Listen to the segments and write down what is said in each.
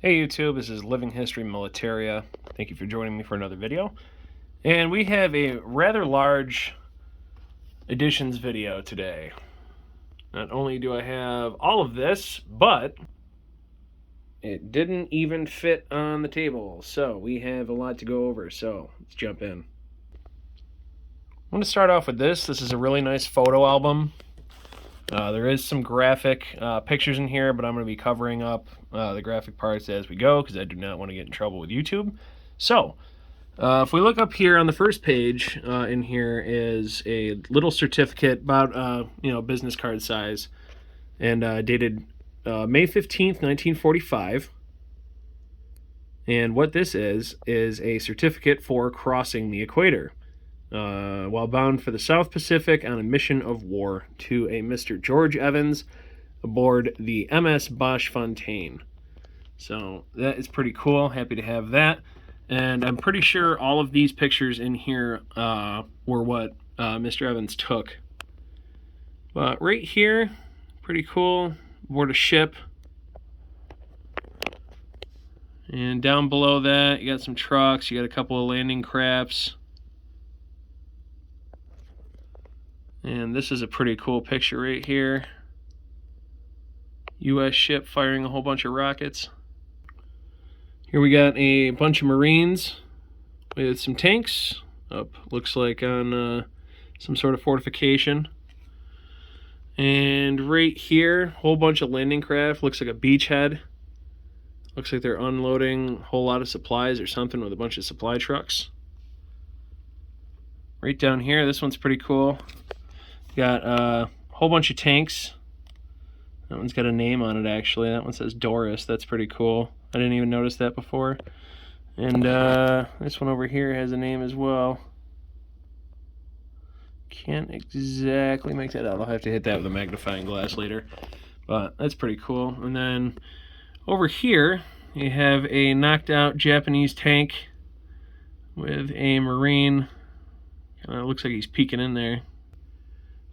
Hey YouTube, this is Living History Militaria. Thank you for joining me for another video. And we have a rather large additions video today. Not only do I have all of this, but it didn't even fit on the table. So we have a lot to go over, so let's jump in. I'm going to start off with this. This is a really nice photo album. There is some graphic pictures in here, but I'm going to be covering up the graphic parts as we go because I do not want to get in trouble with YouTube. So, if we look up here on the first page, in here is a little certificate about business card size, and dated May 15th, 1945. And what this is a certificate for crossing the equator. While bound for the South Pacific on a mission of war, to a Mr. George Evans aboard the MS Boschfontein. So that is pretty cool. Happy to have that. And I'm pretty sure all of these pictures in here were what Mr. Evans took. But right here, pretty cool, aboard a ship. And down below that, you got some trucks, you got a couple of landing crafts. And this is a pretty cool picture right here. U.S. ship firing a whole bunch of rockets. Here we got a bunch of Marines with some tanks up, looks like on some sort of fortification. And right here, a whole bunch of landing craft, looks like a beachhead. Looks like they're unloading a whole lot of supplies or something with a bunch of supply trucks. Right down here, this one's pretty cool. Got a whole bunch of tanks. That one's got a name on it, actually. That one says Doris. That's pretty cool. I didn't even notice that before. And this one over here has a name as well. Can't exactly make that out. I'll have to hit that with a magnifying glass later. But that's pretty cool. And then over here, you have a knocked out Japanese tank with a Marine. Kind of looks like he's peeking in there.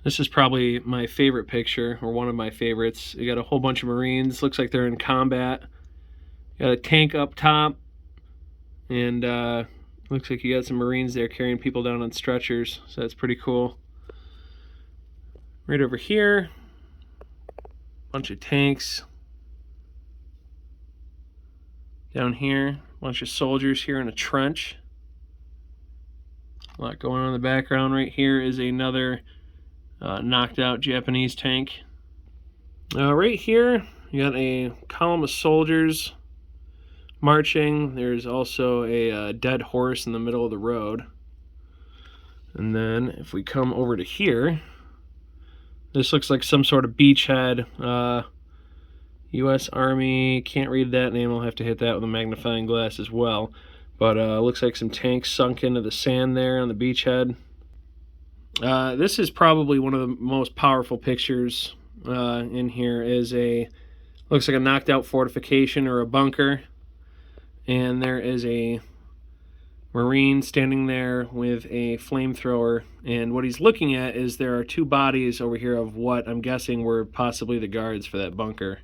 This is probably my favorite picture, or one of my favorites. You got a whole bunch of Marines. Looks like they're in combat. You got a tank up top. And looks like you got some Marines there carrying people down on stretchers. So that's pretty cool. Right over here, bunch of tanks. Down here, a bunch of soldiers here in a trench. A lot going on in the background. Right here is another knocked out Japanese tank. Right here, you got a column of soldiers marching. There's also a dead horse in the middle of the road. And then if we come over to here, this looks like some sort of beachhead. U.S. Army, can't read that name. I'll have to hit that with a magnifying glass as well. But looks like some tanks sunk into the sand there on the beachhead. This is probably one of the most powerful pictures in here. Looks like a knocked out fortification or a bunker, and there is a Marine standing there with a flamethrower, and what he's looking at is there are two bodies over here of what I'm guessing were possibly the guards for that bunker.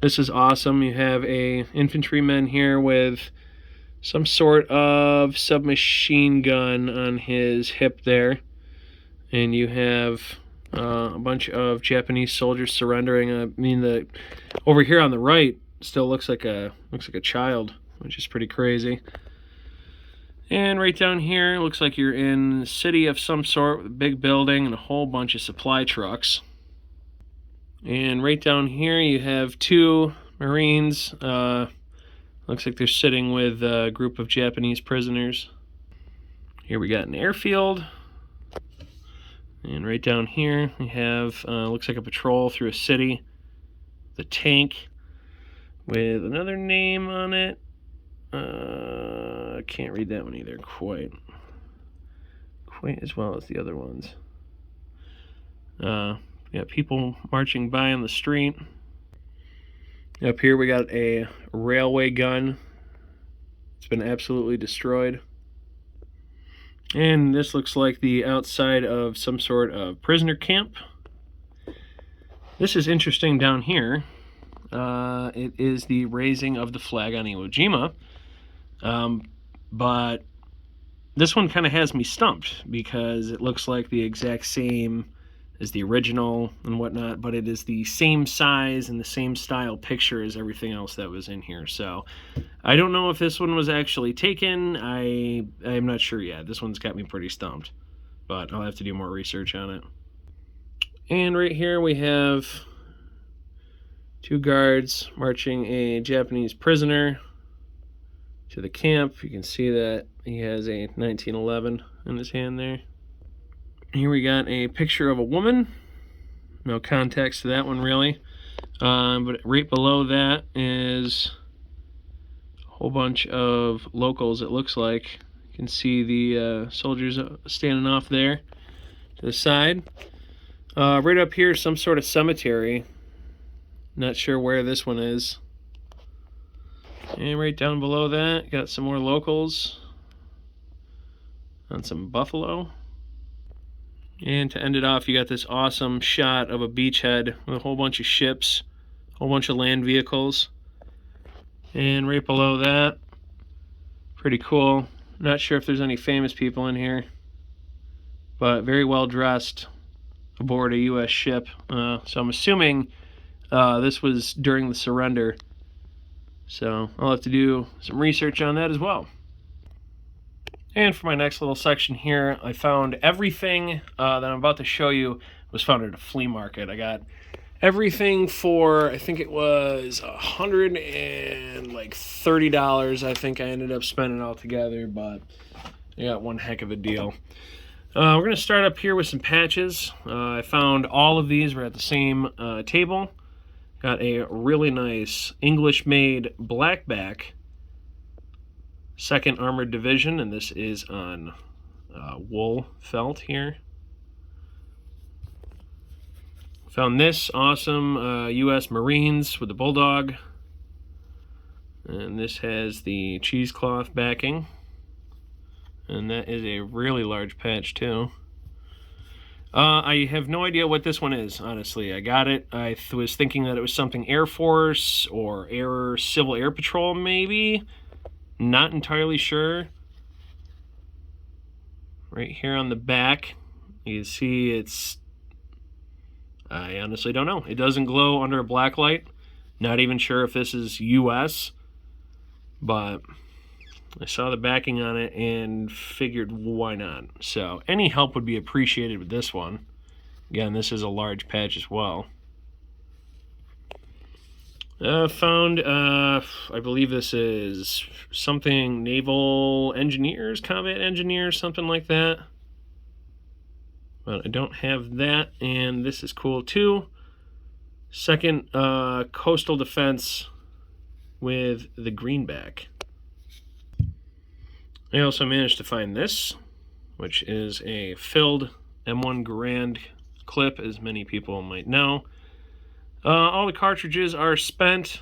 This is awesome. You have a infantryman here with some sort of submachine gun on his hip there, and you have a bunch of Japanese soldiers surrendering. I mean, over here on the right still looks like a child, which is pretty crazy. And right down here, looks like you're in a city of some sort with a big building and a whole bunch of supply trucks. And right down here, you have two Marines. Looks like they're sitting with a group of Japanese prisoners. Here we got an airfield. And right down here we have, looks like a patrol through a city. The tank with another name on it. I can't read that one either quite as well as the other ones. Got people marching by on the street. Up here we got a railway gun. It's been absolutely destroyed. And this looks like the outside of some sort of prisoner camp. This is interesting down here. It is the raising of the flag on Iwo Jima. But this one kind of has me stumped because it looks like the exact same as the original and whatnot, but it is the same size and the same style picture as everything else that was in here. So I don't know if this one was actually taken. I'm not sure yet. This one's got me pretty stumped, but I'll have to do more research on it. And right here we have 2 guards marching a Japanese prisoner to the camp. You can see that he has a 1911 in his hand there. Here we got a picture of a woman. No context to that one really. But right below that is a whole bunch of locals, it looks like. You can see the soldiers standing off there to the side. Right up here, some sort of cemetery. Not sure where this one is. And right down below that, got some more locals on some buffalo. And to end it off, you got this awesome shot of a beachhead with a whole bunch of ships, a whole bunch of land vehicles. And right below that, pretty cool. Not sure if there's any famous people in here, but very well dressed aboard a U.S. ship. So I'm assuming this was during the surrender. So I'll have to do some research on that as well. And for my next little section here, I found everything that I'm about to show you was found at a flea market. I got everything for, I think it was $130. I think I ended up spending all together, but I got one heck of a deal. We're going to start up here with some patches. I found all of these were at the same table. Got a really nice English-made blackback 2nd Armored Division, and this is on wool felt here. Found this awesome U.S. Marines with the Bulldog, and this has the cheesecloth backing, and that is a really large patch too. I have no idea what this one is, honestly. I got it. I was thinking that it was something Air Force or Civil Air Patrol, maybe. Not entirely sure. Right here on the back, you see it's... I honestly don't know. It doesn't glow under a black light. Not even sure if this is U.S., but I saw the backing on it and figured why not. So any help would be appreciated with this one. Again, this is a large patch as well. Found, I believe this is something naval engineers, combat engineers, something like that. But I don't have that, and this is cool too. 2nd Coastal Defense with the greenback. I also managed to find this, which is a filled M1 Garand clip, as many people might know. All the cartridges are spent.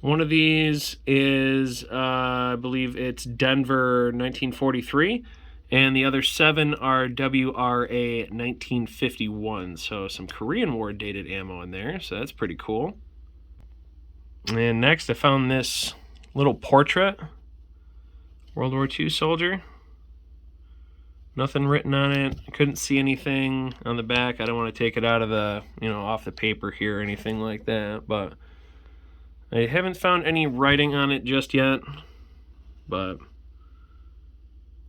One of these is, I believe it's Denver 1943, and the other 7 are WRA 1951. So some Korean War dated ammo in there, so that's pretty cool. And next I found this little portrait, World War II soldier. Nothing written on it. I couldn't see anything on the back. I don't want to take it out of the, off the paper here or anything like that, but I haven't found any writing on it just yet, but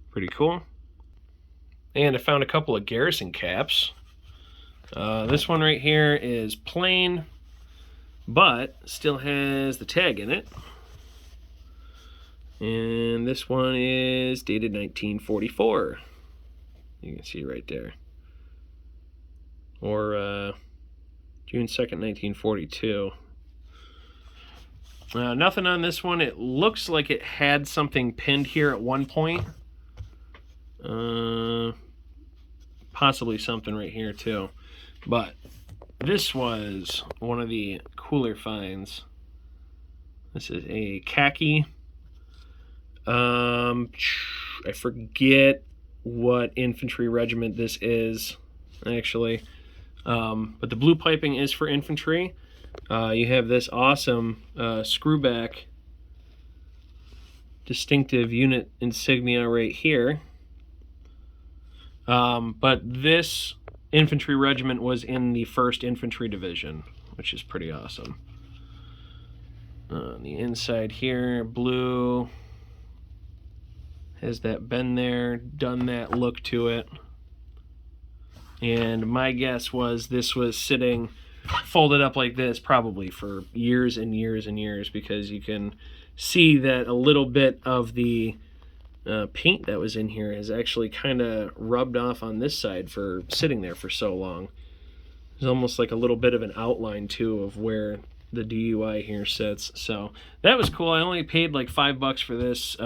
pretty cool. And I found a couple of garrison caps. This one right here is plain, but still has the tag in it. And this one is dated 1944. You can see right there. Or June 2nd, 1942. Nothing on this one. It looks like it had something pinned here at one point. Possibly something right here too. But this was one of the cooler finds. This is a khaki. I forget what infantry regiment this is, actually. But the blue piping is for infantry. You have this awesome screwback distinctive unit insignia right here. But this infantry regiment was in the 1st Infantry Division, which is pretty awesome. The inside here, blue, has that been there, done that look to it. And my guess was this was sitting folded up like this probably for years and years and years, because you can see that a little bit of the paint that was in here has actually kind of rubbed off on this side for sitting there for so long. There's almost like a little bit of an outline too of where the DUI here sits. So that was cool. I only paid like $5 for this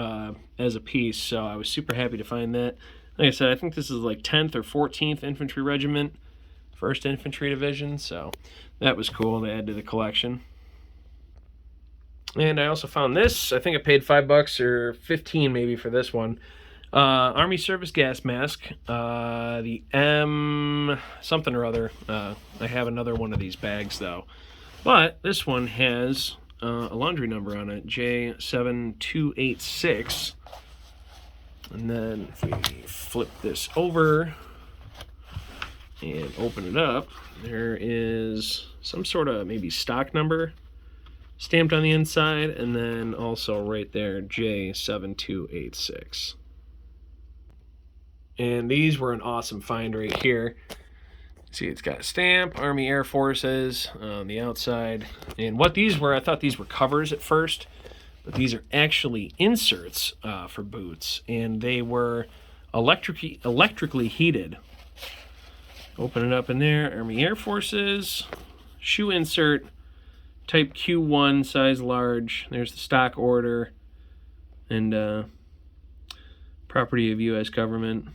as a piece, so I was super happy to find that. Like I said, I think this is like 10th or 14th Infantry Regiment, 1st Infantry Division, so that was cool to add to the collection. And I also found this. I think I paid $5 or $15 maybe for this one. Army Service Gas Mask, the M something or other. I have another one of these bags though. But this one has a laundry number on it, J7286. And then if we flip this over and open it up, there is some sort of maybe stock number stamped on the inside, and then also right there, J7286. And these were an awesome find right here. See, it's got a stamp, Army Air Forces on the outside. And what these were, I thought these were covers at first, but these are actually inserts for boots, and they were electrically heated. Open it up in there, Army Air Forces, shoe insert, type Q1, size large. There's the stock order, and property of U.S. government.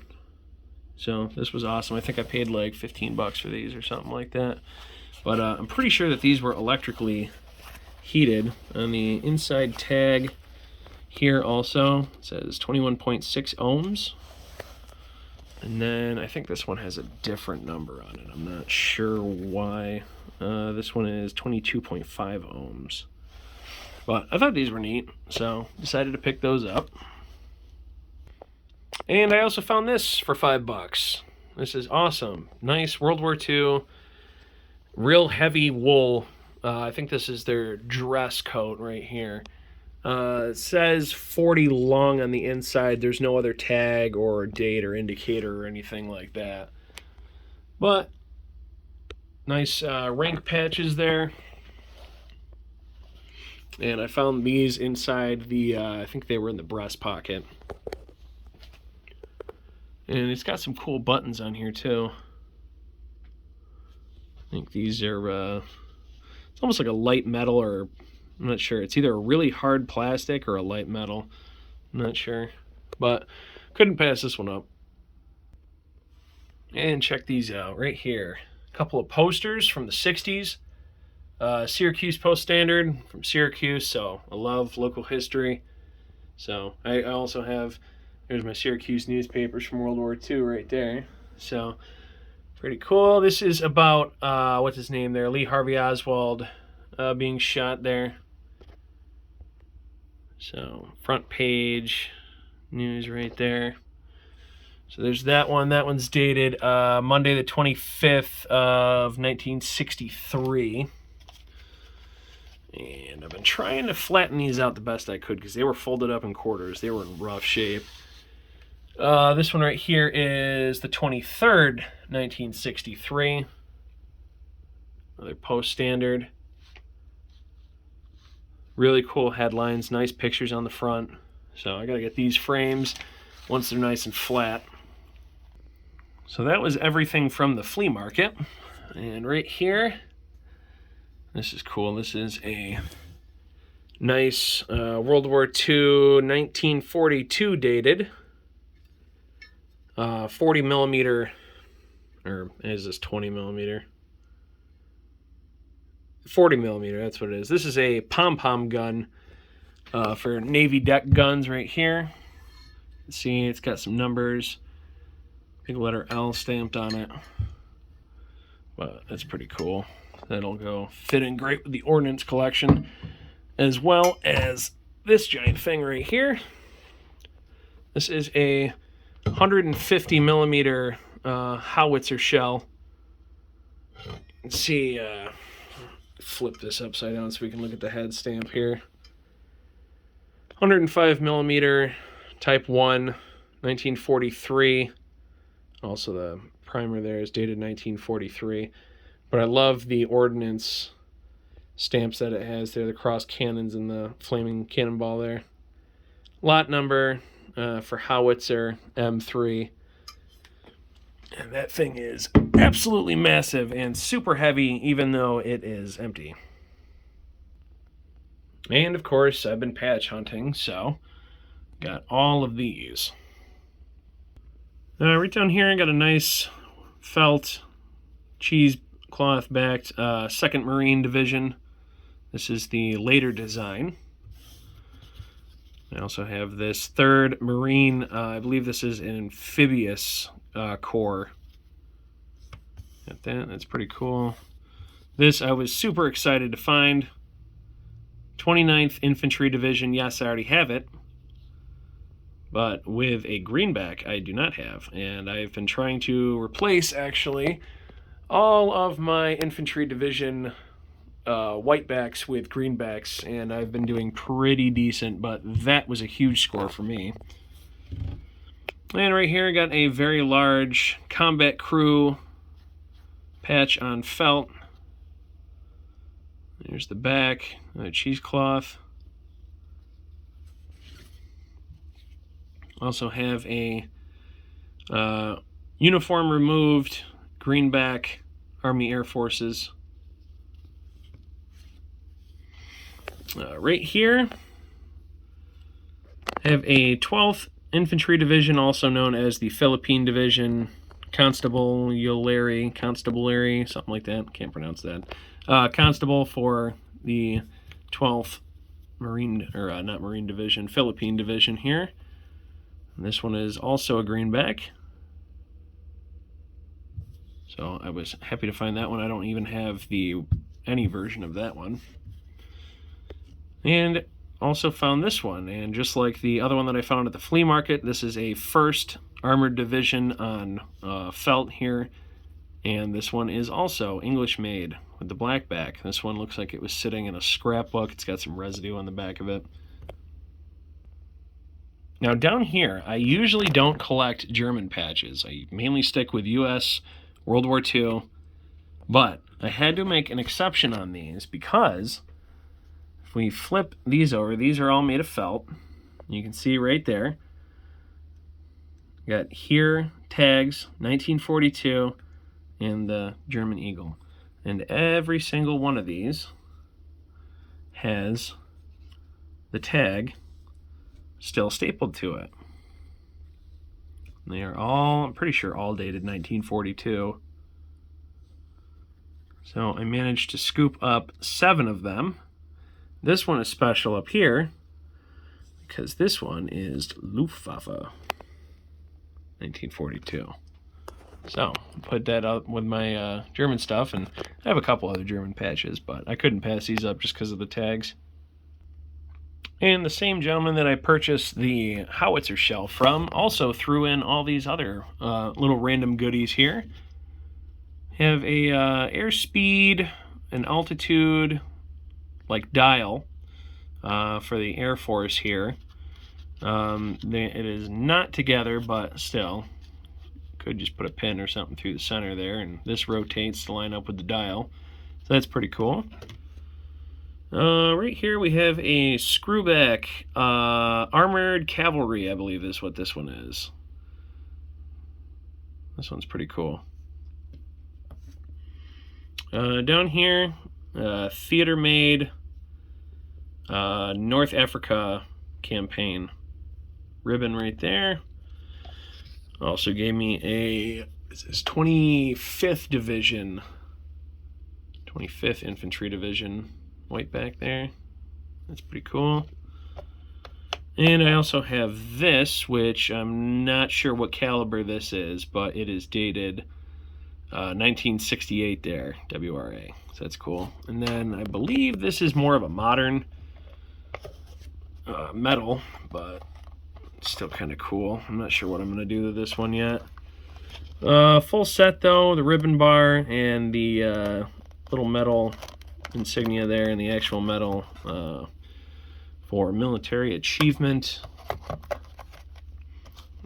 So this was awesome. I think I paid like $15 for these or something like that. But I'm pretty sure that these were electrically heated. On the inside tag here also, it says 21.6 ohms. And then I think this one has a different number on it. I'm not sure why. This one is 22.5 ohms. But I thought these were neat, so decided to pick those up. And I also found this for $5. This is awesome. Nice World War II, real heavy wool. I think this is their dress coat right here. It says 40 long on the inside. There's no other tag or date or indicator or anything like that. But nice rank patches there. And I found these inside the, I think they were in the breast pocket. And it's got some cool buttons on here too. I think these are, it's almost like a light metal, or I'm not sure. It's either a really hard plastic or a light metal. I'm not sure. But couldn't pass this one up. And check these out right here. A couple of posters from the 60s. Syracuse Post Standard from Syracuse, so I love local history. So I also have, there's my Syracuse newspapers from World War II right there. So pretty cool. This is about, what's his name there? Lee Harvey Oswald being shot there. So front page news right there. So there's that one. That one's dated Monday the 25th of 1963. And I've been trying to flatten these out the best I could because they were folded up in quarters. They were in rough shape. This one right here is the 23rd, 1963. Another Post Standard. Really cool headlines, nice pictures on the front. So I gotta get these frames once they're nice and flat. So that was everything from the flea market. And right here, this is cool. This is a nice World War II 1942 dated 40 millimeter, or is this 20 millimeter? 40 millimeter, that's what it is. This is a pom-pom gun for Navy deck guns right here. See, it's got some numbers, big letter L stamped on it. But that's pretty cool. That'll go fit in great with the Ordnance collection, as well as this giant thing right here. This is a 150 millimeter howitzer shell. Let's see, flip this upside down so we can look at the head stamp here. 105 millimeter, Type 1, 1943. Also, the primer there is dated 1943. But I love the Ordnance stamps that it has there, the cross cannons and the flaming cannonball there. Lot number for howitzer M3. And that thing is absolutely massive and super heavy, even though it is empty. And of course, I've been patch hunting, so got all of these. Right down here, I got a nice felt cheesecloth backed 2nd Marine Division. This is the later design. I also have this 3rd Marine, I believe this is an amphibious core. Got that, that's pretty cool. This I was super excited to find. 29th Infantry Division, yes, I already have it. But with a greenback, I do not have. And I've been trying to replace, actually, all of my Infantry Division whitebacks with greenbacks, and I've been doing pretty decent, but that was a huge score for me. And right here, I got a very large combat crew patch on felt. There's the back, the cheesecloth. Also have a uniform removed greenback Army Air Forces. Right here, I have a 12th Infantry Division, also known as the Philippine Division, Constabulary, something like that. Can't pronounce that. Constable for the 12th Marine, or not Marine Division, Philippine Division here. And this one is also a greenback. So I was happy to find that one. I don't even have any version of that one. And also found this one, and just like the other one that I found at the flea market, this is a 1st Armored Division on felt here, and this one is also English made with the black back. This one looks like it was sitting in a scrapbook. It's got some residue on the back of it. Now down here, I usually don't collect German patches. I mainly stick with US, World War II, but I had to make an exception on these because if we flip these over, these are all made of felt. You can see right there. Got here tags, 1942, and the German Eagle. And every single one of these has the tag still stapled to it. They are all, I'm pretty sure, all dated 1942. So I managed to scoop up 7 of them. This one is special up here because this one is Luftwaffe 1942. So put that up with my German stuff, and I have a couple other German patches, but I couldn't pass these up just because of the tags. And the same gentleman that I purchased the howitzer shell from also threw in all these other little random goodies here. Have a airspeed, an altitude, like dial for the Air Force here. It is not together, but still. Could just put a pin or something through the center there, and this rotates to line up with the dial. So that's pretty cool. Right here we have a screwback armored cavalry, I believe is what this one is. This one's pretty cool. Down here, theater made North Africa campaign ribbon right there. Also gave me a, this is 25th Division, 25th Infantry Division white back there. That's pretty cool. And I also have this, which I'm not sure what caliber this is, but it is dated 1968 there, WRA. So that's cool. And then I believe this is more of a modern metal, but still kind of cool. I'm not sure what I'm going to do to this one yet. Full set though, the ribbon bar and the little metal insignia there, and the actual medal for military achievement.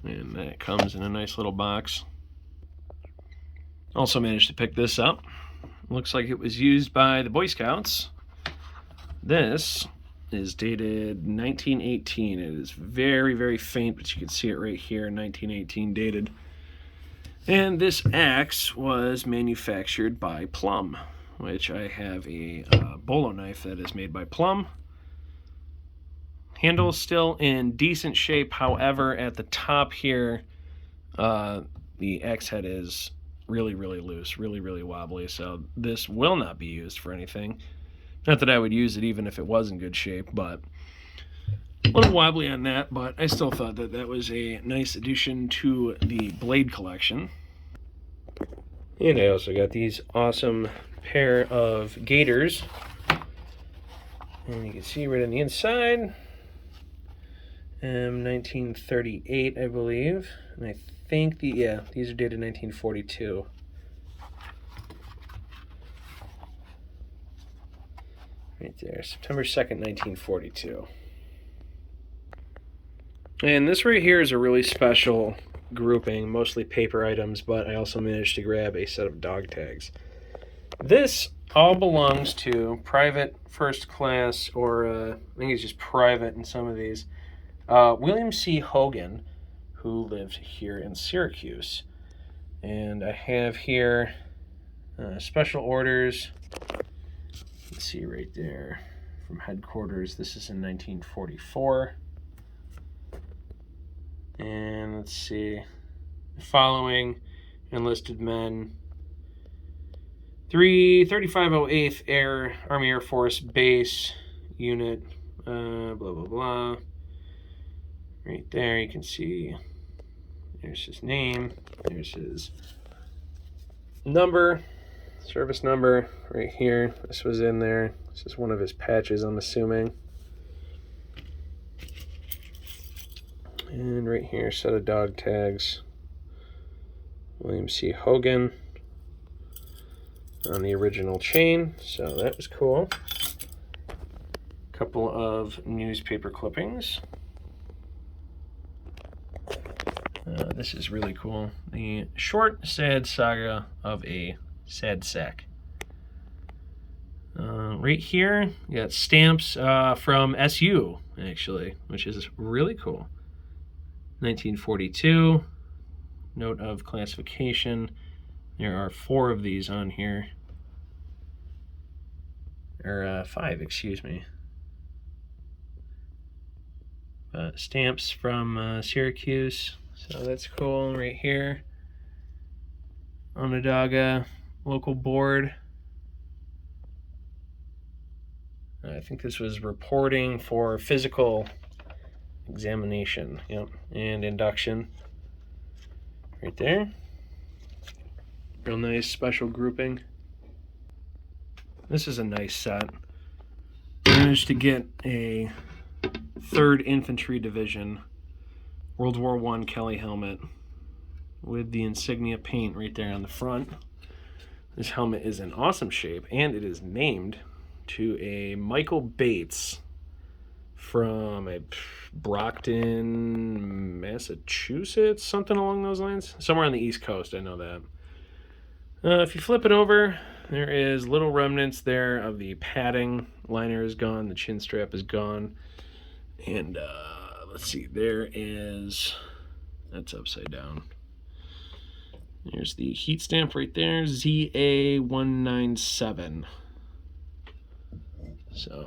And that comes in a nice little box. Also managed to pick this up. Looks like it was used by the Boy Scouts. This is dated 1918. It is very, very faint, but you can see it right here, 1918 dated. And this axe was manufactured by Plum, which I have a bolo knife that is made by Plum. Handle still in decent shape, however, at the top here, the axe head is really, really loose, really, really wobbly, so this will not be used for anything. Not that I would use it even if it was in good shape, but a little wobbly on that, but I still thought that that was a nice addition to the blade collection. And I also got these awesome pair of gaiters, and you can see right on the inside, 1938, I believe, and I think these are dated 1942. Right there, September 2nd, 1942. And this right here is a really special grouping, mostly paper items, but I also managed to grab a set of dog tags. This all belongs to private, first class, or I think it's just private in some of these. William C. Hogan, who lived here in Syracuse. And I have here special orders. Let's see right there from headquarters. This is in 1944. And let's see, the following enlisted men: 3508th Army Air Force Base Unit, blah, blah, blah. Right there, you can see there's his name, there's his number, service number right here. This was in there. This is one of his patches, I'm assuming. And right here, set of dog tags. William C. Hogan on the original chain, so that was cool. Couple of newspaper clippings. This is really cool. The short, sad saga of a sad sack. Right here, you got stamps from SU, actually, which is really cool. 1942, note of classification. There are 4 of these on here. Or 5, excuse me. Stamps from Syracuse. So that's cool right here. Onondaga local board. I think this was reporting for physical examination, yep, and induction. Right there. Real nice special grouping. This is a nice set. I managed to get a 3rd Infantry Division World War I Kelly helmet with the insignia paint right there on the front. This helmet is in awesome shape, and it is named to a Michael Bates from Brockton, Massachusetts, something along those lines. Somewhere on the East Coast, I know that. If you flip it over, there is little remnants there of the padding. Liner is gone, the chin strap is gone. And let's see, that's upside down. There's the heat stamp right there, ZA197. So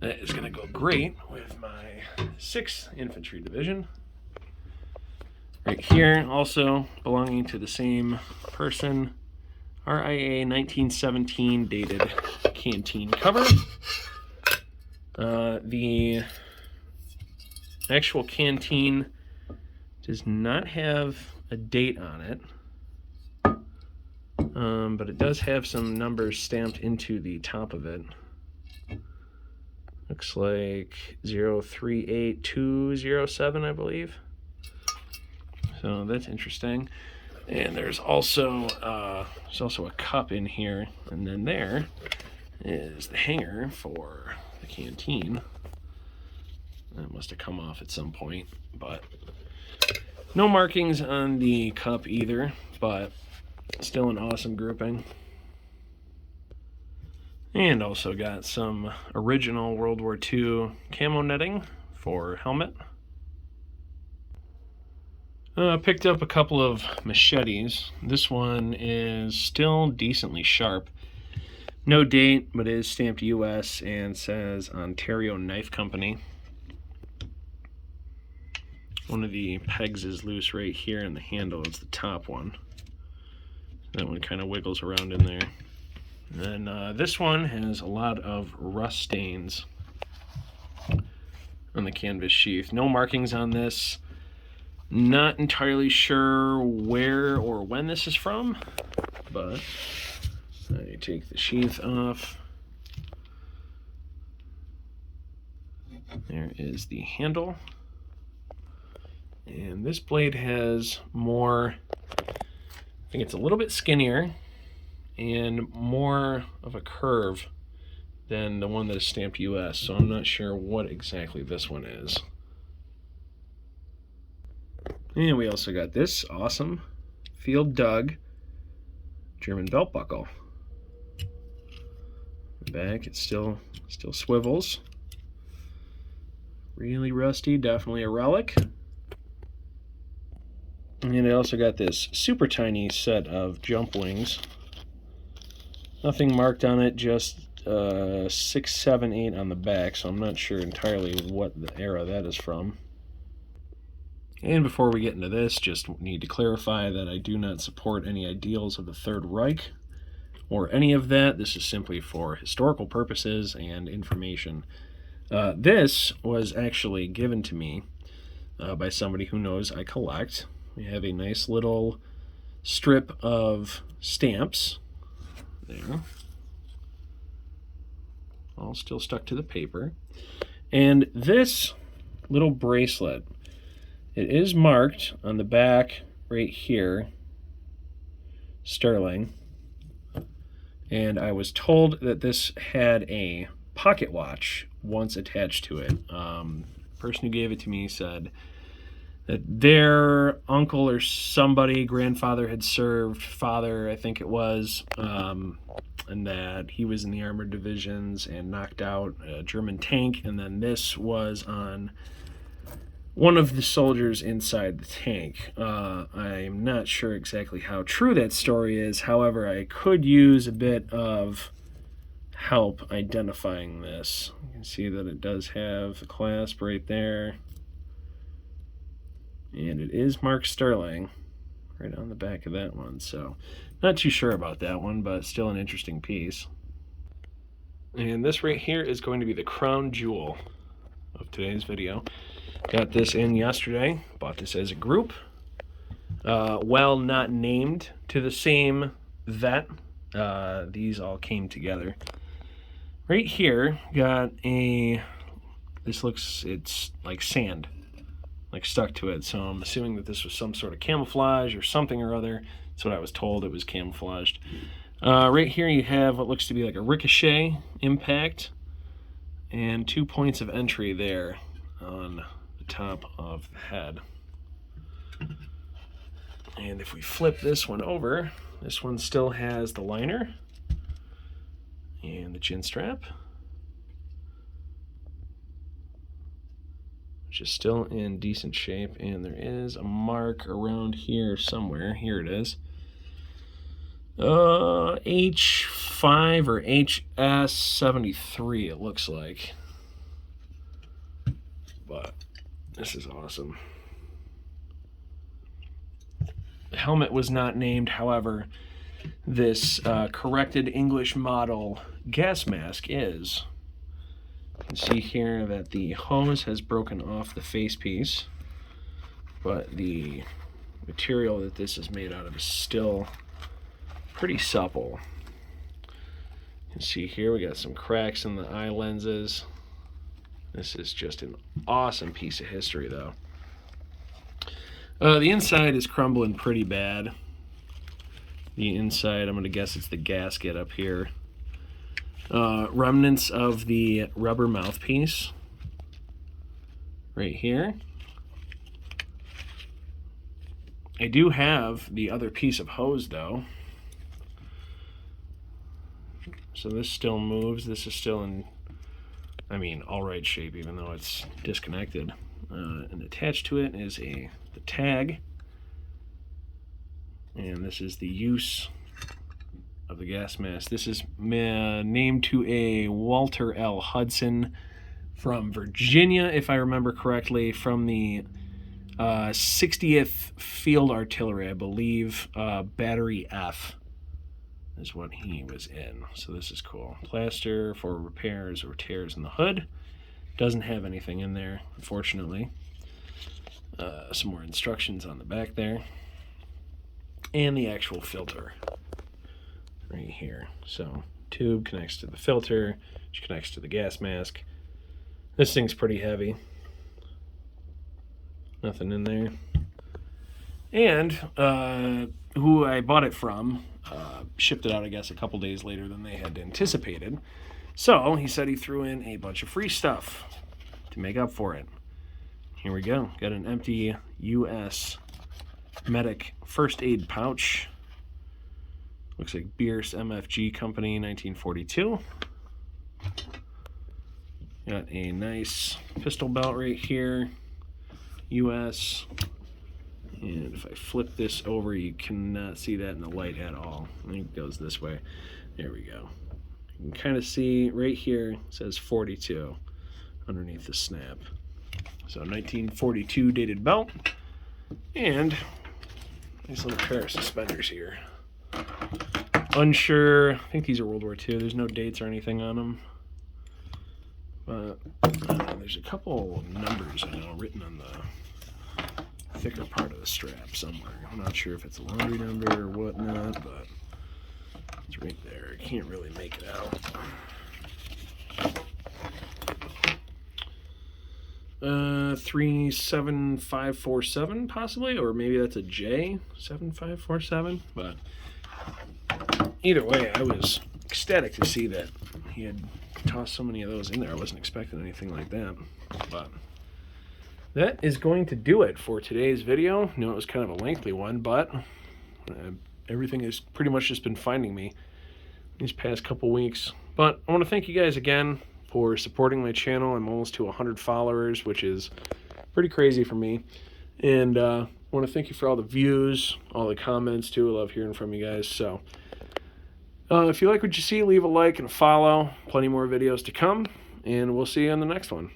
that is going to go great with my 6th Infantry Division. Right here, also belonging to the same person, RIA 1917 dated canteen cover. The actual canteen does not have a date on it. but it does have some numbers stamped into the top of it. Looks like 038207, I believe. So that's interesting. And there's also a cup in here, and then there is the hanger for the canteen. That must have come off at some point, but no markings on the cup either, but still an awesome grouping. And also got some original World War II camo netting for helmet. Picked up a couple of machetes. This one is still decently sharp. No date, but it is stamped US and says Ontario Knife Company. One of the pegs is loose right here, and the handle is the top one. That one kind of wiggles around in there. And then this one has a lot of rust stains on the canvas sheath. No markings on this. Not entirely sure where or when this is from, but I take the sheath off. There is the handle. And this blade has more, I think it's a little bit skinnier and more of a curve than the one that is stamped US, so I'm not sure what exactly this one is. And we also got this awesome Field Dug German belt buckle. Back, it still swivels. Really rusty, definitely a relic. And I also got this super tiny set of jump wings. Nothing marked on it, just 6, 7, 8 on the back, so I'm not sure entirely what the era that is from. And before we get into this, just need to clarify that I do not support any ideals of the Third Reich or any of that. This is simply for historical purposes and information. This was actually given to me by somebody who knows I collect. We have a nice little strip of stamps there, all still stuck to the paper. And this little bracelet, it is marked on the back right here, sterling. And I was told that this had a pocket watch once attached to it. The person who gave it to me said that their uncle or somebody, grandfather, had served, father I think it was, and that he was in the armored divisions and knocked out a German tank, and then this was on one of the soldiers inside the tank. I'm not sure exactly how true that story is, however, I could use a bit of help identifying this. You can see that it does have the clasp right there. And it is marked sterling right on the back of that one, so not too sure about that one, but still an interesting piece. And this right here is going to be the crown jewel of today's video. Got this in yesterday, bought this as a group. While not named to the same vet, these all came together. Right here, got it's like sand, like stuck to it, so I'm assuming that this was some sort of camouflage or something or other. That's what I was told, it was camouflaged. Right here you have what looks to be like a ricochet impact and 2 points of entry there on the top of the head. And if we flip this one over, this one still has the liner and the chin strap, which is still in decent shape, and there is a mark around here somewhere. Here it is. H5 or HS73 it looks like. But this is awesome. The helmet was not named, however, this corrected English model gas mask is. You can see here that the hose has broken off the facepiece, but the material that this is made out of is still pretty supple. You can see here we got some cracks in the eye lenses. This is just an awesome piece of history, though. The inside is crumbling pretty bad. The inside, I'm going to guess it's the gasket up here. Remnants of the rubber mouthpiece right here. I do have the other piece of hose, though. So this still moves. This is still in, all right shape, even though it's disconnected. And attached to it is the tag. And this is the use of the gas mask. This is named to a Walter L. Hudson from Virginia, if I remember correctly, from the 60th Field Artillery, I believe. Battery F is what he was in. So this is cool. Plaster for repairs or tears in the hood. Doesn't have anything in there, unfortunately. Some more instructions on the back there. And the actual filter right here. So tube connects to the filter, which connects to the gas mask. This thing's pretty heavy. Nothing in there. And who I bought it from shipped it out, I guess, a couple days later than they had anticipated. So he said he threw in a bunch of free stuff to make up for it. Here we go. Got an empty U.S. Medic first aid pouch. Looks like Bierce MFG Company, 1942. Got a nice pistol belt right here. U.S. And if I flip this over, you cannot see that in the light at all. I think it goes this way. There we go. You can kind of see right here, it says 42 underneath the snap. So 1942 dated belt. And nice little pair of suspenders here. Unsure. I think these are World War II. There's no dates or anything on them. But there's a couple numbers, I know, written on the thicker part of the strap somewhere. I'm not sure if it's a laundry number or whatnot, but it's right there. I can't really make it out. 37547 possibly, or maybe that's a J 7547. But either way, I was ecstatic to see that he had tossed so many of those in there. I wasn't expecting anything like that. But that is going to do it for today's video. I know it was kind of a lengthy one, but everything has pretty much just been finding me these past couple weeks. But I want to thank you guys again for supporting my channel. I'm almost to 100 followers, which is pretty crazy for me. And I want to thank you for all the views, all the comments too. I love hearing from you guys. So if you like what you see, leave a like and a follow. Plenty more videos to come, and we'll see you on the next one.